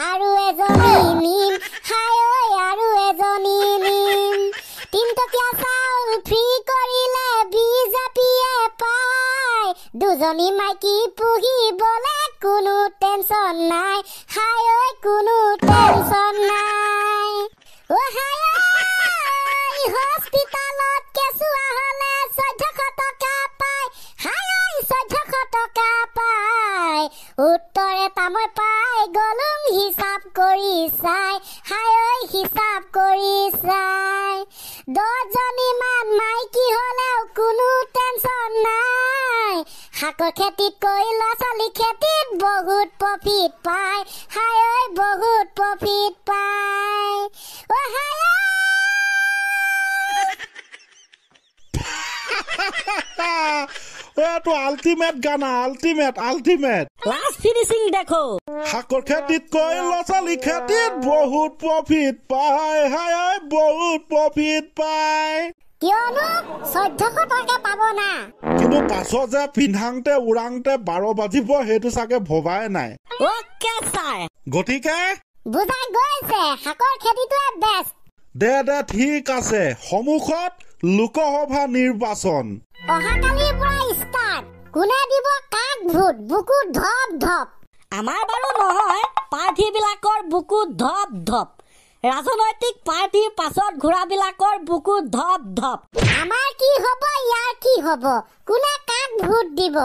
আৰু এজনী নিম হাই ঐ আৰু এজনী নিম তিনটকীয়া চাউল ফ্ৰী কৰিলে বিজেপিয়ে পায় দুজনী মাইকী পুহিবলে কোনো টেনচন নাই হাই ঐ কোনো টেনচন নাই ও হাই ঐ হস্পিটালত কেঁচুৱা হলে 1400 টকা পায় হাই ঐ 1400 টকা পায় উত্তৰে তামৈ পাই গলুং হিচাপ কৰি চাই হাই ঐ হিচাপ কৰি চাই 10 জনীমান মাইকী হলেও কোনো টেনচন নাই শাকৰ খেতিত কৈ ল'ৰা-ছোৱালী খেতিত বহুত প্ৰফিট পায় হাই ঐ বহুত প্ৰফিট পায় ও হাই এইটো আল্টিমেট গানা আল্টিমেট লাস্ট ফিনিশিং দেখো শাকৰ খেতিত কৈ ল'ৰা-ছোৱালী খেতিত বহুত প্ৰফিট পায় হাই ঐ বহুত প্ৰফিট পায় কিয়নো 1400 টকা পাব না কিন্তু পাছত যে পিন্ধাংতে উৰাংতে 12 বাজিব সেইটো চাগে ভবাই নাই ওকে স্যাৰ গতিকে বুজাই গৈছে শাকৰ খেতিটোৱে বেষ্ট দে ঠিক আছে সন্মুখত লোকসভা নিৰ্বাচন অহাকালিৰ পৰা ষ্টাৰ্ট কোনে দিব কাক ভোট বুকু ধপ ধপ আমাৰ বাৰু নহয় পাৰ্টি বিলাকৰ বুকু ধপ ধপ ৰাজনৈতিক পাৰ্টিৰ পাছত ঘোৰাবিলাকৰ বুকু ধপ ধপ আমাৰ কি হ'ব ইয়াৰ কি হ'ব কোনে কাক ভোট দিব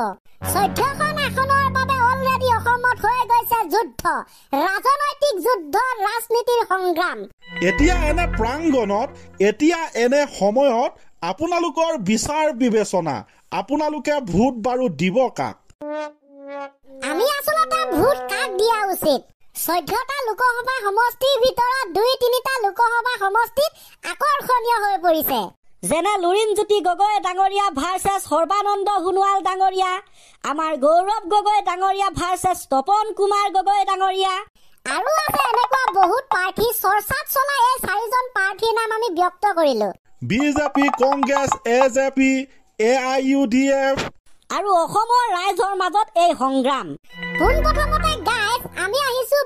14খন আসনৰ বাবে অলৰেডি অসমত হৈ গৈছে যুদ্ধ ৰাজনৈতিক যুদ্ধ ৰাজনীতিৰ সংগ্ৰাম এতিয়া এনে প্ৰাংগণত এতিয়া এনে সময়ত আপোনালোকৰ বিচাৰ বিবেচনা আপোনালোকে ভোট বাৰু দিব কাক আমি আচলতে ভোট কাক দিয়া উচিত 14টা লোকসভা সমষ্টিৰ ভিতৰত 2-3টা লোকসভা সমষ্টিত আকৰ্ষণীয় হৈ পৰিছে যেনে লুৰিণজ্যোতি গগৈ ডাঙৰীয়া ভাৰ্চেছ সৰ্বানন্দ সোণোৱাল ডাঙৰীয়া আমাৰ গৌৰৱ গগৈ ডাঙৰীয়া ভাৰ্চেছ তপন কুমাৰ গগৈ ডাঙৰীয়া আৰু আছে এনেকুৱা বহুত প্ৰাৰ্থী চৰ্চাত চলা এই 4জন প্ৰাৰ্থীৰ নাম আমি ব্যক্ত কৰিলো বিজেপি কংগ্ৰেছ এজেপি AIUDF আৰু অসমৰ ৰাইজৰ মাজত এই সংগ্ৰাম পোনপ্ৰথমতে গাইজ আমি আহিছো